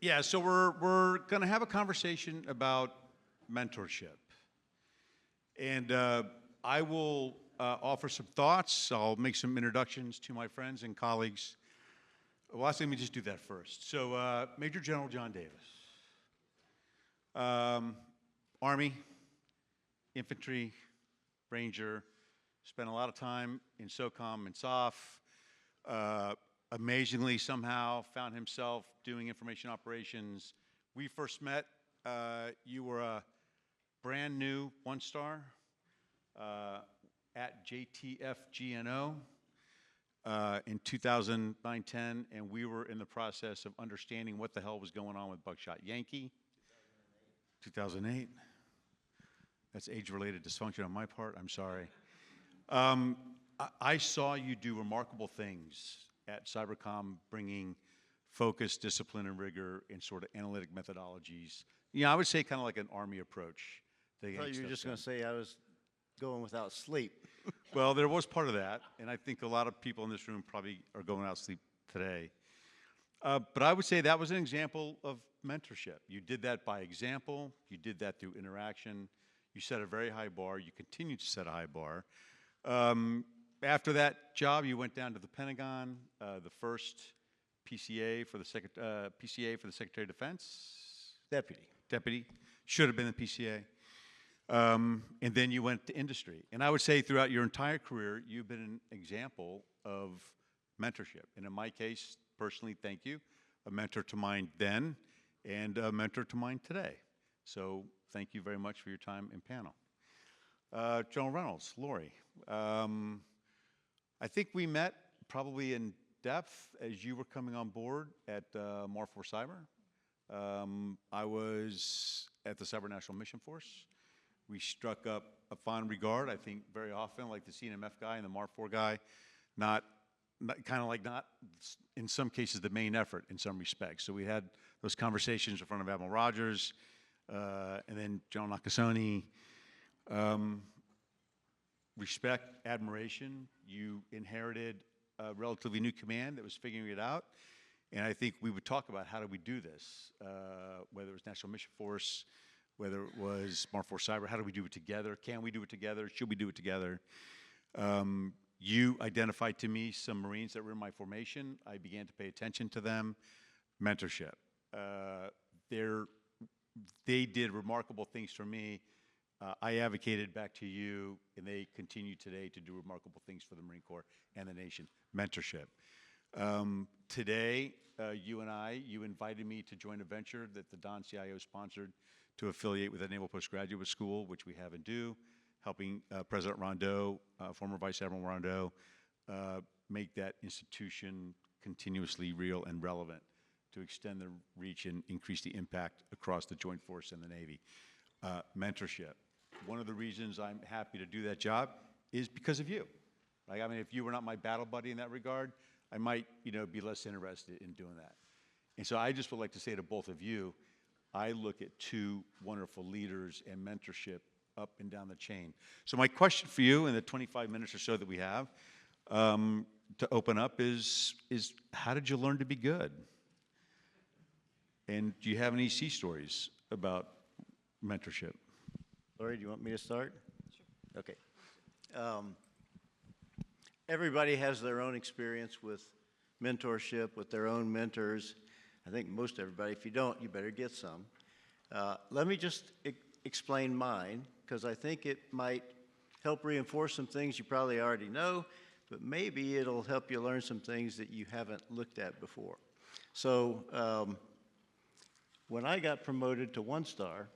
Yeah, so we're going to have a conversation about mentorship. And I will offer some thoughts. I'll make some introductions to my friends and colleagues. Well, let me just do that first. So Major General John Davis. Army, infantry, Ranger, spent a lot of time in SOCOM and SOF. Amazingly, somehow found himself doing information operations. We first met, you were a brand new one-star at JTF-GNO in 2009-10, and we were in the process of understanding what the hell was going on with Buckshot Yankee. 2008. That's age-related dysfunction on my part. I'm sorry. I saw you do remarkable things at Cybercom, bringing focus, discipline, and rigor in sort of analytic methodologies. Yeah, I would say kind of like an Army approach. I thought you were just going to say I was going without sleep. Well, there was part of that, and I think a lot of people in this room probably are going without sleep today. But I would say that was an example of mentorship. You did that by example. You did that through interaction. You set a very high bar. You continue to set a high bar. After that job, you went down to the Pentagon, the first PCA for the Secretary of Defense. Deputy. Should have been the PCA. And then you went to industry. And I would say throughout your entire career, you've been an example of mentorship. And in my case, personally, thank you. A mentor to mine then and a mentor to mine today. So thank you very much for your time in panel. General Reynolds, Lori. I think we met probably in depth as you were coming on board at Mar 4 Cyber. I was at the Cyber National Mission Force. We struck up a fond regard, I think, very often, like the CNMF guy and the Mar 4 guy, not in some cases the main effort in some respects. So we had those conversations in front of Admiral Rogers and then General Nakasone. Respect, admiration. You inherited a relatively new command that was figuring it out. And I think we would talk about how do we do this, whether it was National Mission Force, whether it was Mar 4 Cyber, how do we do it together? Can we do it together? Should we do it together? You identified to me some Marines that were in my formation. I began to pay attention to them. Mentorship. They did remarkable things for me. I advocated back to you, and they continue today to do remarkable things for the Marine Corps and the nation. Mentorship. Today, you invited me to join a venture that the Don CIO sponsored to affiliate with the Naval Postgraduate School, which we have and do, helping President Rondeau, former Vice Admiral Rondeau, make that institution continuously real and relevant to extend the reach and increase the impact across the Joint Force and the Navy. Mentorship. One of the reasons I'm happy to do that job is because of you. Like, I mean, if you were not my battle buddy in that regard, I might, be less interested in doing that. And so I just would like to say to both of you, I look at two wonderful leaders and mentorship up and down the chain. So my question for you in the 25 minutes or so that we have to open up is how did you learn to be good? And do you have any sea stories about mentorship? Lori, do you want me to start? Sure. Okay. Everybody has their own experience with mentorship, with their own mentors. I think most everybody. If you don't, you better get some. Let me just explain mine, because I think it might help reinforce some things you probably already know, but maybe it'll help you learn some things that you haven't looked at before. So when I got promoted to one-star,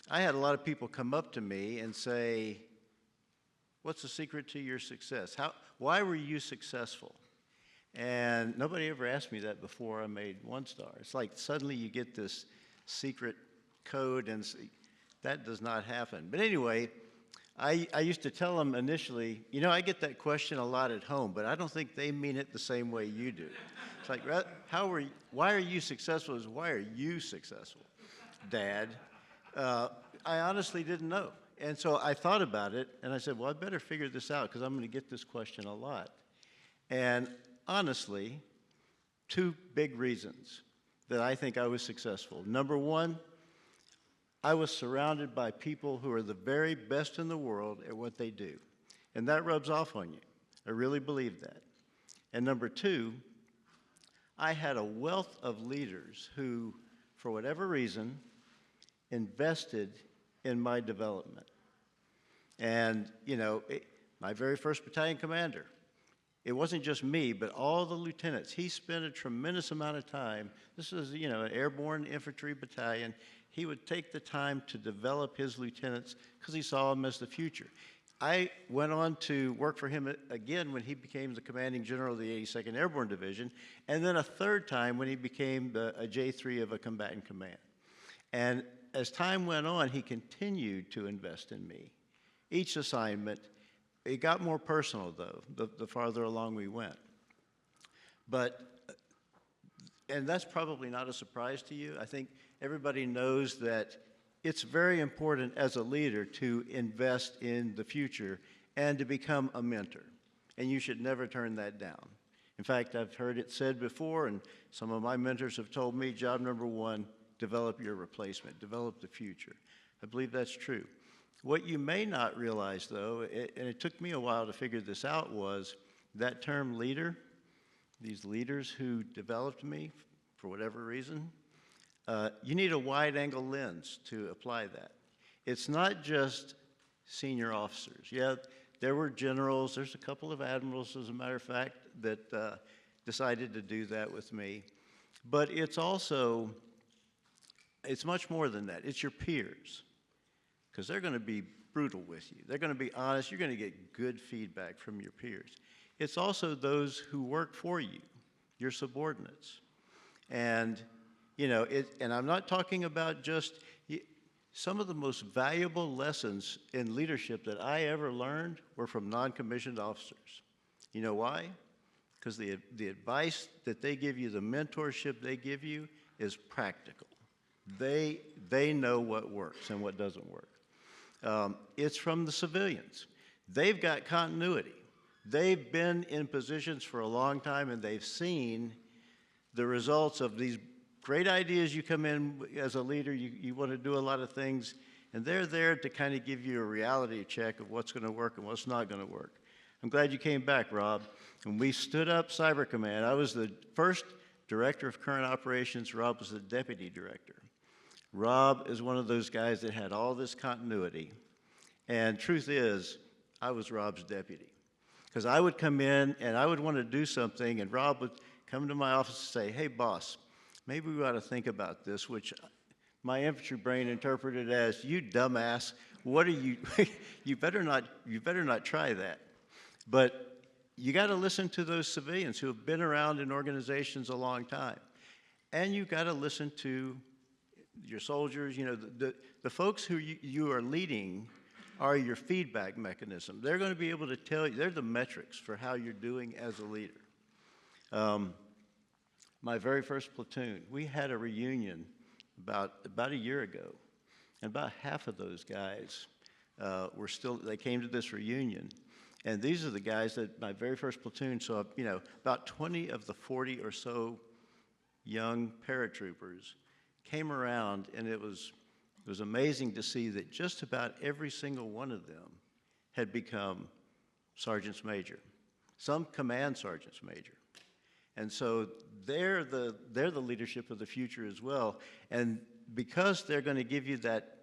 I had a lot of people come up to me and say, what's the secret to your success? Why were you successful? And nobody ever asked me that before I made one-star. It's like suddenly you get this secret code, and that does not happen. But anyway, I used to tell them initially, I get that question a lot at home, but I don't think they mean it the same way you do. It's like, why are you successful is why are you successful, Dad? I honestly didn't know. And so I thought about it, and I said, well, I better figure this out, because I'm going to get this question a lot. And honestly, two big reasons. that I think I was successful. Number one, I was surrounded by people who are the very best in the world at what they do. And that rubs off on you. I really believe that. And number two, I had a wealth of leaders who, for whatever reason, invested in my development. And, you know, my very first battalion commander, it wasn't just me, but all the lieutenants. He spent a tremendous amount of time. This is, you know, an airborne infantry battalion. He would take the time to develop his lieutenants because he saw them as the future. I went on to work for him again when he became the commanding general of the 82nd Airborne Division, and then a third time when he became a J3 of a combatant command. And as time went on, he continued to invest in me. Each assignment, it got more personal, though, the farther along we went. But, and that's probably not a surprise to you. I think everybody knows that it's very important as a leader to invest in the future and to become a mentor. And you should never turn that down. In fact, I've heard it said before, and some of my mentors have told me, job number one, develop your replacement, develop the future. I believe that's true. What you may not realize, though, and it took me a while to figure this out, was that term leader, these leaders who developed me for whatever reason, you need a wide-angle lens to apply that. It's not just senior officers. Yeah, there were generals. There's a couple of admirals, as a matter of fact, that decided to do that with me. But it's also, it's much more than that. It's your peers, because they're going to be brutal with you. They're going to be honest. You're going to get good feedback from your peers. It's also those who work for you, your subordinates. And you know, and I'm not talking about just some of the most valuable lessons in leadership that I ever learned were from non-commissioned officers. You know why? Because the advice that they give you, the mentorship they give you, is practical. They know what works and what doesn't work. It's from the civilians. They've got continuity. They've been in positions for a long time, and they've seen the results of these great ideas. You come in as a leader, you want to do a lot of things, and they're there to kind of give you a reality check of what's going to work and what's not going to work. I'm glad you came back, Rob. When we stood up Cyber Command, I was the first director of current operations. Rob was the deputy director. Rob is one of those guys that had all this continuity, and truth is, I was Rob's deputy. Because I would come in and I would want to do something, and Rob would come to my office and say, "Hey, boss, maybe we ought to think about this," which my infantry brain interpreted as, "You dumbass, what are you, you better not try that." But you got to listen to those civilians who have been around in organizations a long time. And you got to listen to your soldiers. You know, the folks who you are leading are your feedback mechanism. They're going to be able to tell you, they're the metrics for how you're doing as a leader. My very first platoon, we had a reunion about a year ago, and about half of those guys they came to this reunion, and these are the guys that my very first platoon saw. You know, about 20 of the 40 or so young paratroopers came around, and it was amazing to see that just about every single one of them had become sergeants major, some command sergeants major. And so they're the leadership of the future as well. And because they're going to give you that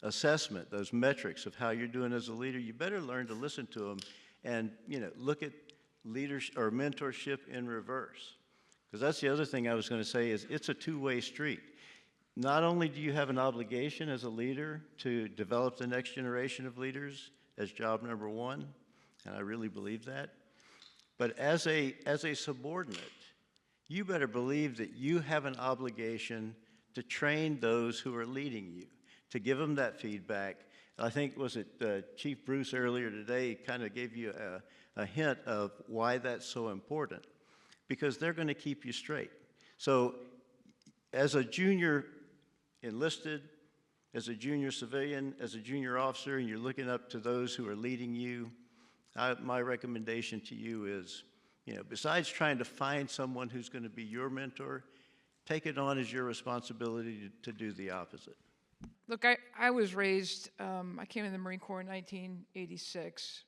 assessment, those metrics of how you're doing as a leader, you better learn to listen to them and, you know, look at leadership or mentorship in reverse. Because that's the other thing I was going to say is it's a two-way street. Not only do you have an obligation as a leader to develop the next generation of leaders as job number one, and I really believe that, but as a subordinate, you better believe that you have an obligation to train those who are leading you, to give them that feedback. I think, was it Chief Bruce earlier today kind of gave you a hint of why that's so important, because they're going to keep you straight. So as a junior enlisted, as a junior civilian, as a junior officer, and you're looking up to those who are leading you, my recommendation to you is, you know, besides trying to find someone who's going to be your mentor, take it on as your responsibility to do the opposite? Look, I was raised, I came in the Marine Corps in 1986,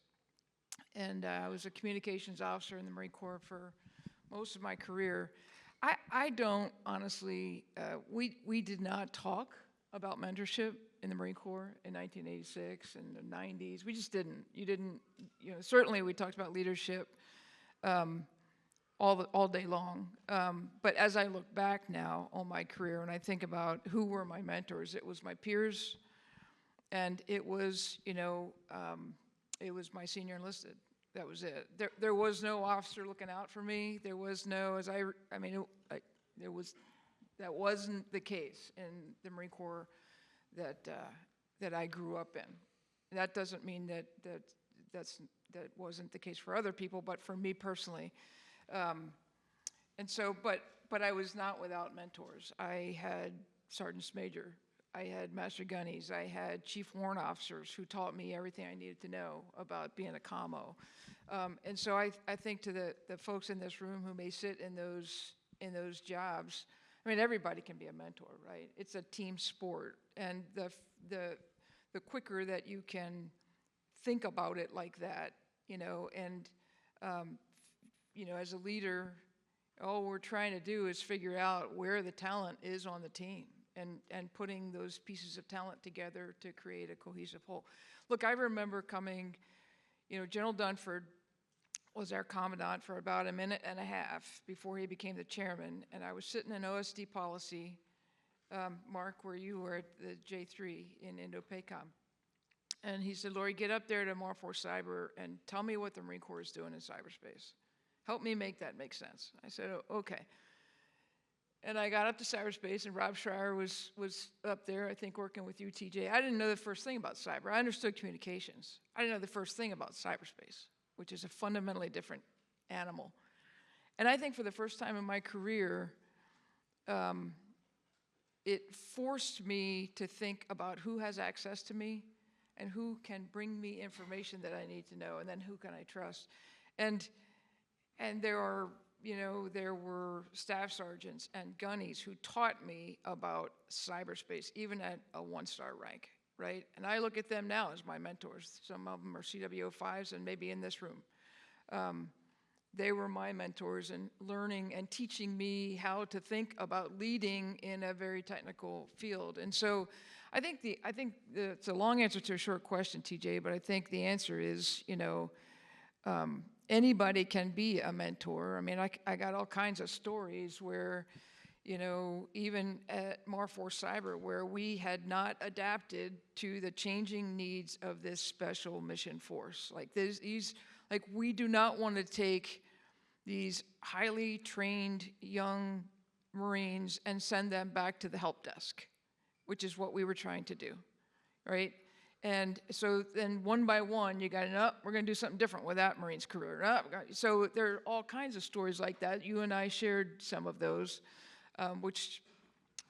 and I was a communications officer in the Marine Corps for most of my career. I don't honestly, we did not talk about mentorship in the Marine Corps in 1986 and the 90s. We just didn't. You didn't, certainly we talked about leadership all day long. But as I look back now on my career and I think about who were my mentors, it was my peers, and it was, it was my senior enlisted. That was it. There was no officer looking out for me. There was no, that wasn't the case in the Marine Corps that I grew up in. That doesn't mean that wasn't the case for other people, but for me personally. And so, but I was not without mentors. I had sergeants major, I had master gunnies, I had chief warrant officers who taught me everything I needed to know about being a commo. And so I think to the folks in this room who may sit in those jobs, I mean, everybody can be a mentor, right? It's a team sport, and the quicker that you can think about it like that, and as a leader, all we're trying to do is figure out where the talent is on the team and putting those pieces of talent together to create a cohesive whole. Look, I remember coming, General Dunford was our commandant for about a minute and a half before he became the chairman, and I was sitting in OSD policy, Mark, where you were at the J3 in Indo-PACOM. And he said, Lori, get up there to Marforce Cyber and tell me what the Marine Corps is doing in cyberspace. Help me make that make sense. I said, oh, okay. And I got up to cyberspace, and Rob Schreier was up there, I think, working with you, TJ. I didn't know the first thing about cyber. I understood communications. I didn't know the first thing about cyberspace, which is a fundamentally different animal. And I think for the first time in my career, it forced me to think about who has access to me and who can bring me information that I need to know, and then who can I trust. And there were staff sergeants and gunnies who taught me about cyberspace, even at a 1-star rank, right? And I look at them now as my mentors. Some of them are CWO5s and maybe in this room. They were my mentors in learning and teaching me how to think about leading in a very technical field. And so I think it's a long answer to a short question, TJ, but I think the answer is, anybody can be a mentor. I mean, I got all kinds of stories where, even at Marforce Cyber, where we had not adapted to the changing needs of this special mission force. Like we do not want to take these highly trained young Marines and send them back to the help desk, which is what we were trying to do, right? And so then one by one, you got to know, we're going to do something different with that Marine's career. So there are all kinds of stories like that. You and I shared some of those, which,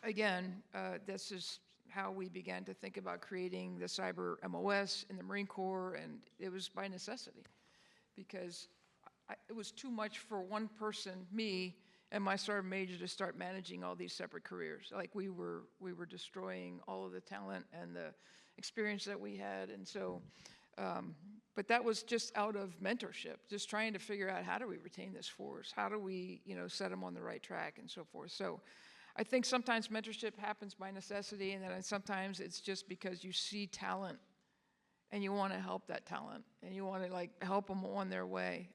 again, this is how we began to think about creating the Cyber MOS in the Marine Corps, and it was by necessity, because it was too much for one person, me, and my sergeant major to start managing all these separate careers. Like we were destroying all of the talent and the experience that we had. And so, but that was just out of mentorship, just trying to figure out how do we retain this force? How do we, set them on the right track and so forth. So I think sometimes mentorship happens by necessity, and then sometimes it's just because you see talent and you want to help that talent and you want to help them on their way.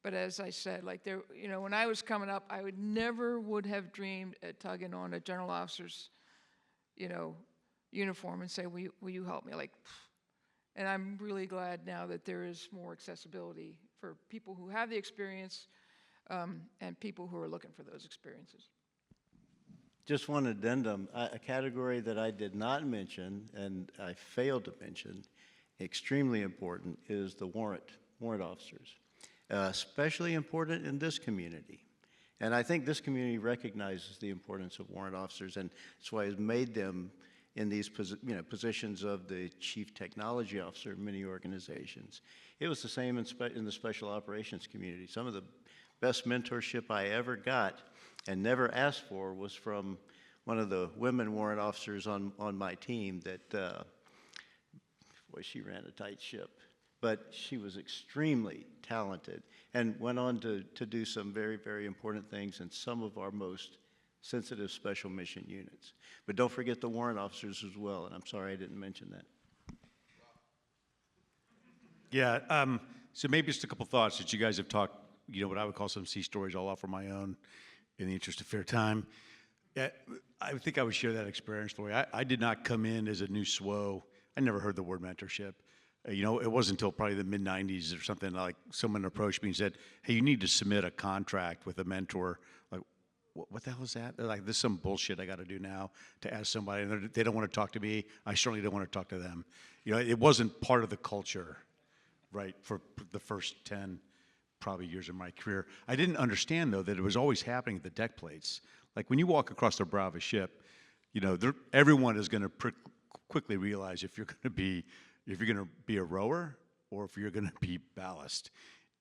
But as I said, when I was coming up, I would have dreamed at tugging on a general officer's, uniform and say, will you help me? And I'm really glad now that there is more accessibility for people who have the experience and people who are looking for those experiences. Just one addendum, a category that I did not mention and I failed to mention, extremely important, is the warrant officers. Especially important in this community. And I think this community recognizes the importance of warrant officers, and that's why it's made them in these positions of the chief technology officer in many organizations. It was the same in the special operations community. Some of the best mentorship I ever got and never asked for was from one of the women warrant officers on my team that, boy, she ran a tight ship. But she was extremely talented and went on to do some very, very important things in some of our most sensitive special mission units. But don't forget the warrant officers as well, and I'm sorry I didn't mention that. Yeah, so maybe just a couple thoughts that you guys have talked, what I would call some sea stories. I'll offer my own in the interest of fair time. I think I would share that experience story. I did not come in as a new SWO. I never heard the word mentorship. It wasn't until probably the mid-'90s or something, like someone approached me and said, hey, you need to submit a contract with a mentor. Like, what the hell is that? They're like, this is some bullshit I got to do now to ask somebody. And they don't want to talk to me. I certainly don't want to talk to them. It wasn't part of the culture, right, for the first 10 probably years of my career. I didn't understand, though, that it was always happening at the deck plates. Like when you walk across the brow of a ship, everyone is going to quickly realize if you're going to be a rower or if you're going to be ballast.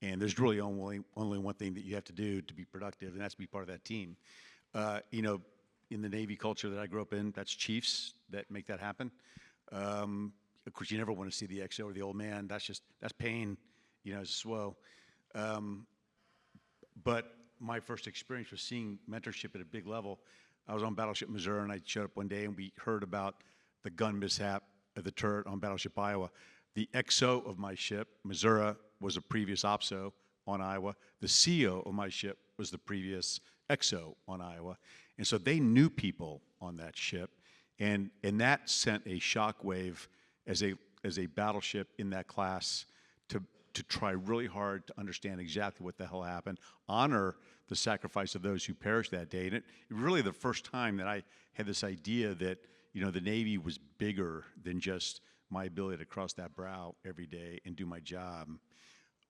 And there's really only one thing that you have to do to be productive, and that's to be part of that team. In the Navy culture that I grew up in, that's chiefs that make that happen. Of course, you never want to see the XO or the old man. That's pain, as a SWO. But my first experience was seeing mentorship at a big level. I was on Battleship Missouri, and I showed up one day, and we heard about the gun mishap of the turret on Battleship Iowa. The XO of my ship, Missouri, was a previous OPSO on Iowa. The CO of my ship was the previous XO on Iowa. And so they knew people on that ship, and that sent a shockwave as a battleship in that class to try really hard to understand exactly what the hell happened, honor the sacrifice of those who perished that day. And it really the first time that I had this idea that, the Navy was bigger than just my ability to cross that brow every day and do my job.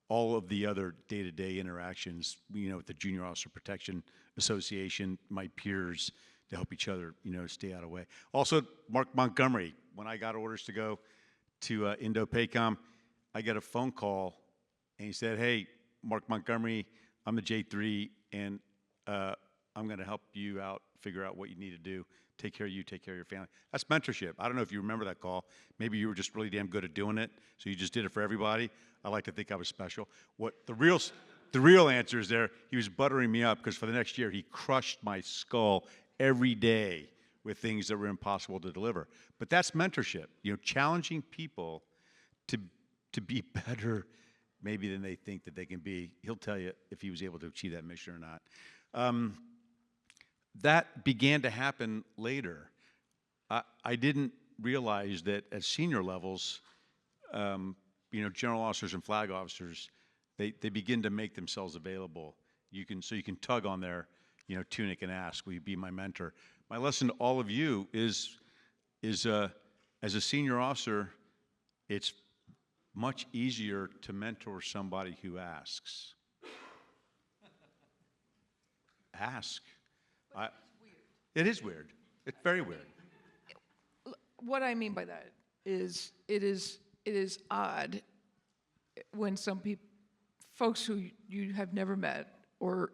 All of the other day-to-day interactions, with the Junior Officer Protection Association, my peers, to help each other, stay out of the way. Also, Mark Montgomery, when I got orders to go to Indo-PACOM, I got a phone call, and he said, hey, Mark Montgomery, I'm the J3, and I'm going to help you out, figure out what you need to do, take care of you, take care of your family. That's mentorship. I don't know if you remember that call. Maybe you were just really damn good at doing it, so you just did it for everybody. I like to think I was special. What the real answer is there, he was buttering me up because for the next year, he crushed my skull every day with things that were impossible to deliver. But that's mentorship, challenging people to be better maybe than they think that they can be. He'll tell you if he was able to achieve that mission or not. That began to happen later. I didn't realize that at senior levels, general officers and flag officers, they begin to make themselves available. You can tug on their tunic and ask, will you be my mentor? My lesson to all of you is as a senior officer, it's much easier to mentor somebody who asks. Ask. It is weird. It's very weird. What I mean by that is it is odd when some folks who you have never met or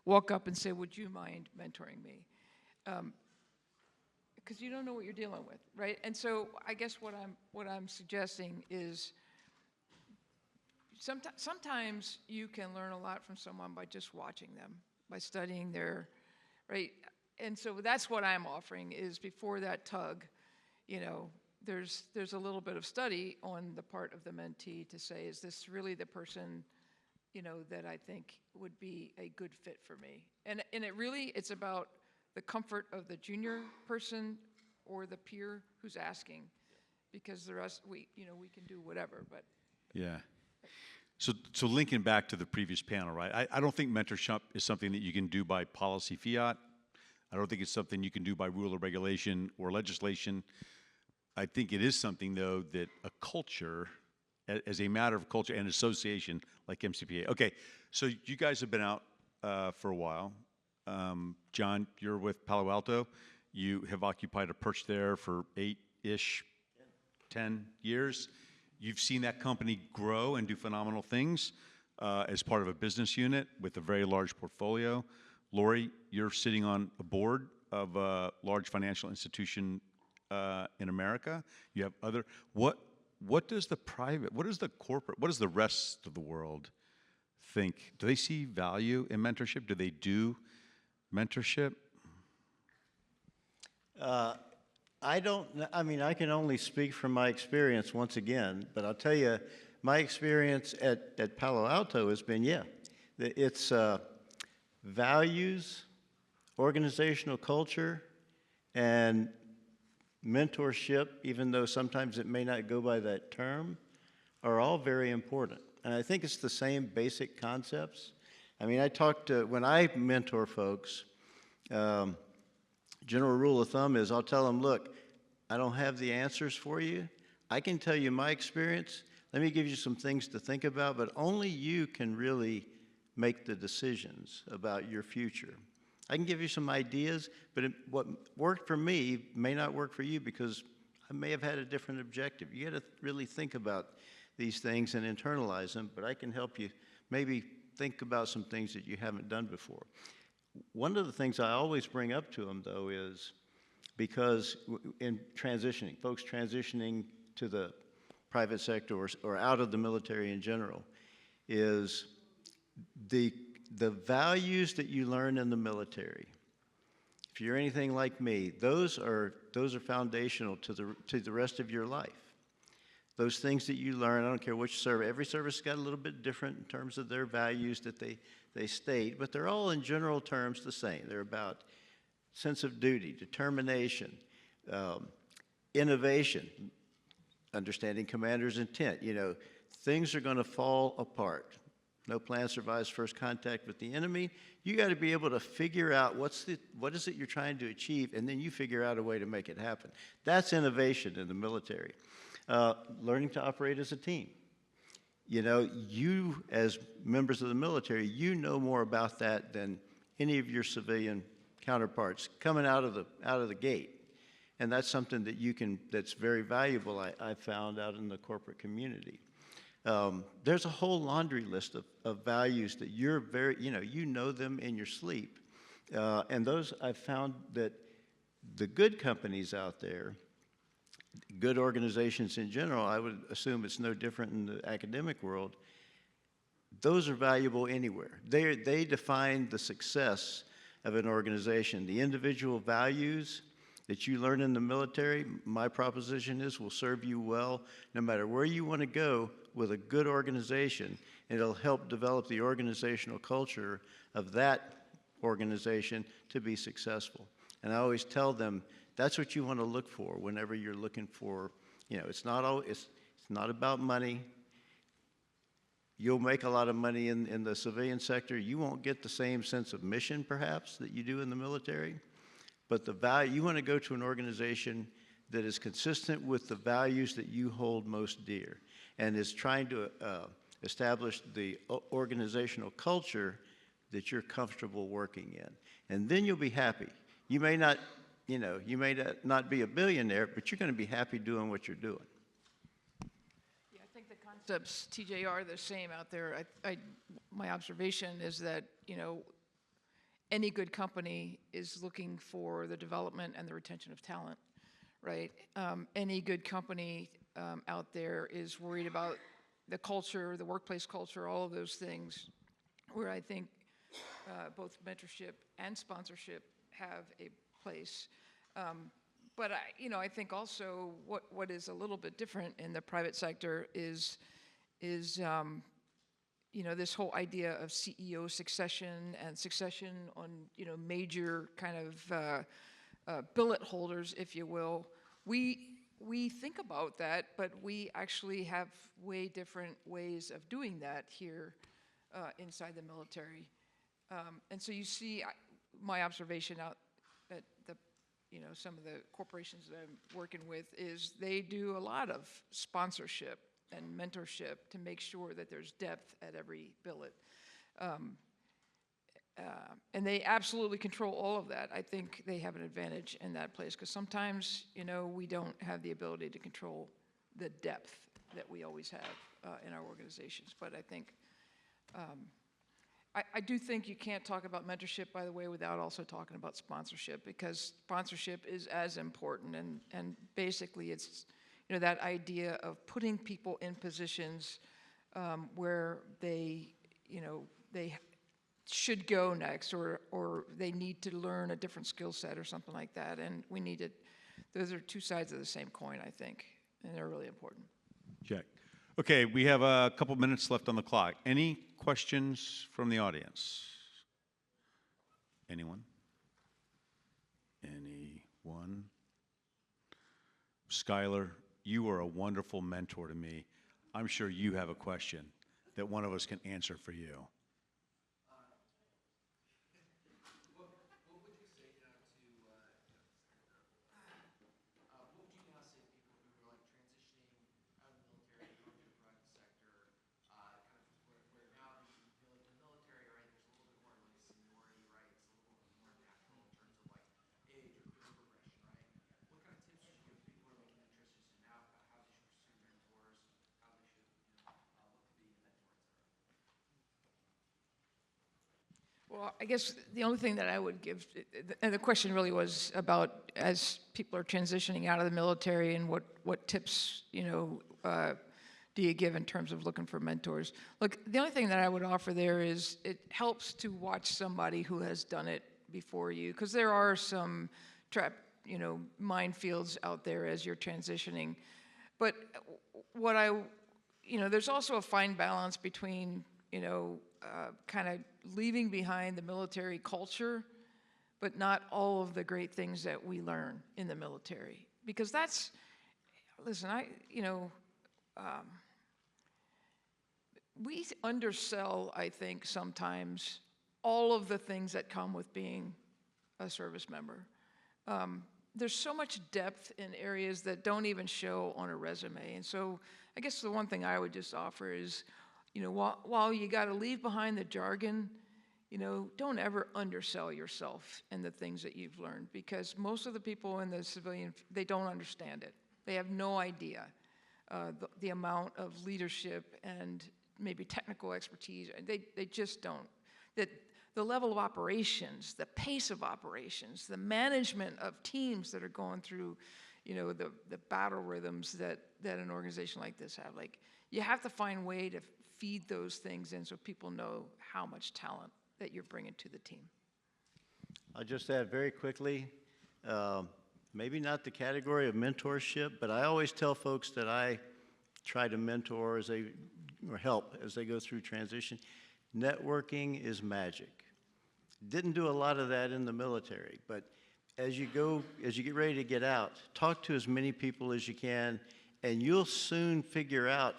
walk up and say, would you mind mentoring me? Because you don't know what you're dealing with, right? And so I guess what I'm suggesting is sometimes you can learn a lot from someone by just watching them, by studying their, right? And so that's what I'm offering is before that tug, there's a little bit of study on the part of the mentee to say, is this really the person, that I think would be a good fit for me? And it's about the comfort of the junior person or the peer who's asking, because the rest, we can do whatever, but. Yeah. So linking back to the previous panel, right? I don't think mentorship is something that you can do by policy fiat. I don't think it's something you can do by rule or regulation or legislation. I think it is something, though, that a culture, as a matter of culture and association, like MCPA. Okay, so you guys have been out for a while. John, you're with Palo Alto. You have occupied a perch there for 8-ish, 10 years. You've seen that company grow and do phenomenal things as part of a business unit with a very large portfolio. Lori, you're sitting on a board of a large financial institution in America. You have other, what does the private, what does the corporate, what does the rest of the world think? Do they see value in mentorship? Do they do mentorship? I don't, I mean, I can only speak from my experience once again, but I'll tell you, my experience at Palo Alto has been, yeah, it's values, organizational culture, and mentorship, even though sometimes it may not go by that term, are all very important. And I think it's the same basic concepts. I mean, when I mentor folks, general rule of thumb is I'll tell them, look, I don't have the answers for you. I can tell you my experience. Let me give you some things to think about, but only you can really make the decisions about your future. I can give you some ideas, but what worked for me may not work for you because I may have had a different objective. You got to really think about these things and internalize them, but I can help you maybe think about some things that you haven't done before. One of the things I always bring up to them, though, is because in transitioning, folks transitioning to the private sector or out of the military in general, is the values that you learn in the military. If you're anything like me, those are foundational to the rest of your life. Those things that you learn, I don't care which service, every service has got a little bit different in terms of their values that they state, but they're all in general terms the same. They're about sense of duty, determination, innovation, understanding commander's intent. You know, things are going to fall apart. No plan survives first contact with the enemy. You got to be able to figure out what is it you're trying to achieve, and then you figure out a way to make it happen. That's innovation in the military. Learning to operate as a team. You know, you as members of the military, you know more about that than any of your civilian counterparts coming out of the gate. And that's something that that's very valuable, I found out in the corporate community. There's a whole laundry list of values that you're you know them in your sleep. And those I've found that the good companies out there, good organizations in general, I would assume it's no different in the academic world, those are valuable anywhere. They define the success of an organization. The individual values that you learn in the military, my proposition is, will serve you well no matter where you want to go with a good organization. It'll help develop the organizational culture of that organization to be successful. And I always tell them, that's what you want to look for whenever you're looking for, you know, it's not about money. You'll make a lot of money in the civilian sector. You won't get the same sense of mission, perhaps, that you do in the military. But the value, you want to go to an organization that is consistent with the values that you hold most dear and is trying to establish the organizational culture that you're comfortable working in. And then you'll be happy. You may not be a billionaire, but you're going to be happy doing what you're doing. Yeah, I think the concepts, TJ, are the same out there. My observation is that, you know, any good company is looking for the development and the retention of talent, right? Any good company out there is worried about the culture, the workplace culture, all of those things, where I think both mentorship and sponsorship have a place. But I think also what is a little bit different in the private sector is this whole idea of CEO succession and succession on, major kind of billet holders, if you will. We think about that, but we actually have way different ways of doing that here inside the military. And so you see, my observation out at some of the corporations that I'm working with is they do a lot of sponsorship and mentorship to make sure that there's depth at every billet. And they absolutely control all of that. I think they have an advantage in that place because sometimes, we don't have the ability to control the depth that we always have in our organizations. But I think I do think you can't talk about mentorship, by the way, without also talking about sponsorship, because sponsorship is as important. And basically, it's, you know, that idea of putting people in positions where they, you know, they should go next, or they need to learn a different skill set or something like that. And we need to, those are two sides of the same coin, I think, and they're really important. Check. Okay, we have a couple minutes left on the clock. Any questions from the audience? Anyone? Anyone? Skylar, you are a wonderful mentor to me. I'm sure you have a question that one of us can answer for you. Well, I guess the only thing that I would give, and the question really was about as people are transitioning out of the military and what tips, you know, do you give in terms of looking for mentors? Look, the only thing that I would offer there is it helps to watch somebody who has done it before you, because there are some you know, minefields out there as you're transitioning. But what you know, there's also a fine balance between, you know, kind of leaving behind the military culture, but not all of the great things that we learn in the military. Because that's, listen, you know, we undersell, I think, sometimes all of the things that come with being a service member. There's so much depth in areas that don't even show on a resume. And so I guess the one thing I would just offer is, you know, while you got to leave behind the jargon, you know, don't ever undersell yourself in the things that you've learned, because most of the people in the civilian, they don't understand it. They have no idea the amount of leadership and maybe technical expertise. They just don't. That the level of operations, the pace of operations, the management of teams that are going through, you know, the battle rhythms that an organization like this have. Like, you have to find a way to feed those things in so people know how much talent that you're bringing to the team. I'll just add very quickly, maybe not the category of mentorship, but I always tell folks that I try to mentor or help as they go through transition. Networking is magic. Didn't do a lot of that in the military, but as you get ready to get out, talk to as many people as you can, and you'll soon figure out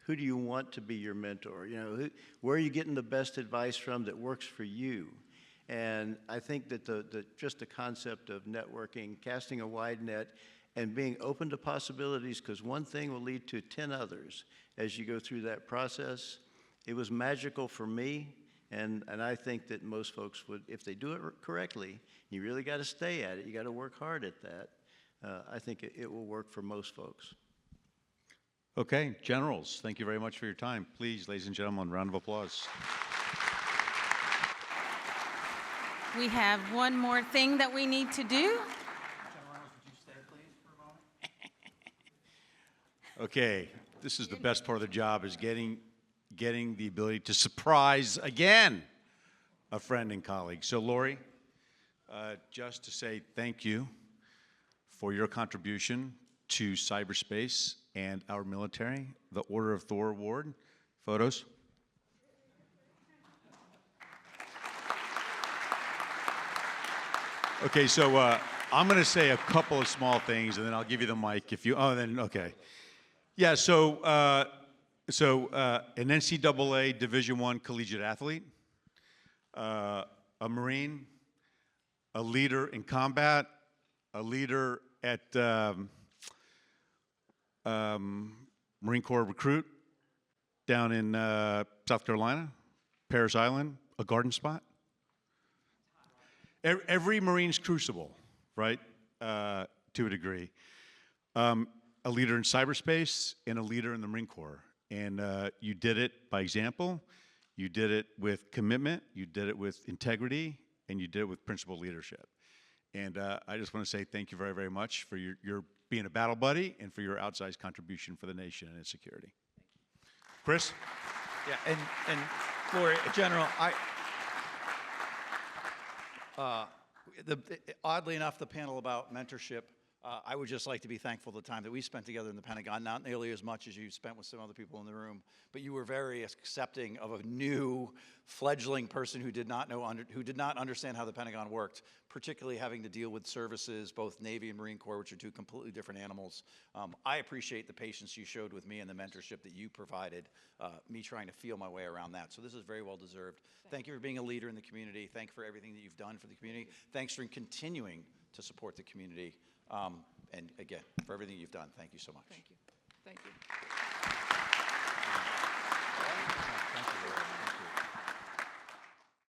who do you want to be your mentor. You know, where are you getting the best advice from that works for you? And I think that just the concept of networking, casting a wide net, and being open to possibilities, because one thing will lead to 10 others as you go through that process. It was magical for me, and I think that most folks would, if they do it correctly, you really got to stay at it. You got to work hard at that. I think it will work for most folks. Okay, generals, thank you very much for your time. Please, ladies and gentlemen, round of applause. We have one more thing that we need to do. Reynolds, would you stay, please, for a moment? Okay, this is the best part of the job, is getting the ability to surprise again a friend and colleague. So, Lori, just to say thank you for your contribution to cyberspace and our military, the Order of Thor Award. Photos. Okay, so I'm going to say a couple of small things, and then I'll give you the mic if you. Oh, then okay. Yeah. So an NCAA Division I collegiate athlete, a Marine, a leader in combat, a leader at Marine Corps recruit down in South Carolina, Paris Island, a garden spot. Every Marine's crucible, right, to a degree. A leader in cyberspace and a leader in the Marine Corps. And you did it by example. You did it with commitment, you did it with integrity, and you did it with principled leadership. And I just want to say thank you very, very much for your being a battle buddy and for your outsized contribution for the nation and its security. Chris? Yeah, and Lori, General, oddly enough, the panel about mentorship, I would just like to be thankful for the time that we spent together in the Pentagon, not nearly as much as you spent with some other people in the room, but you were very accepting of a new fledgling person who did not understand how the Pentagon worked, particularly having to deal with services, both Navy and Marine Corps, which are two completely different animals. I appreciate the patience you showed with me and the mentorship that you provided, me trying to feel my way around that. So this is very well deserved. Thank you for being a leader in the community. Thank you for everything that you've done for the community. Thanks for continuing to support the community. And again, for everything you've done, thank you so much. Thank you. Thank you.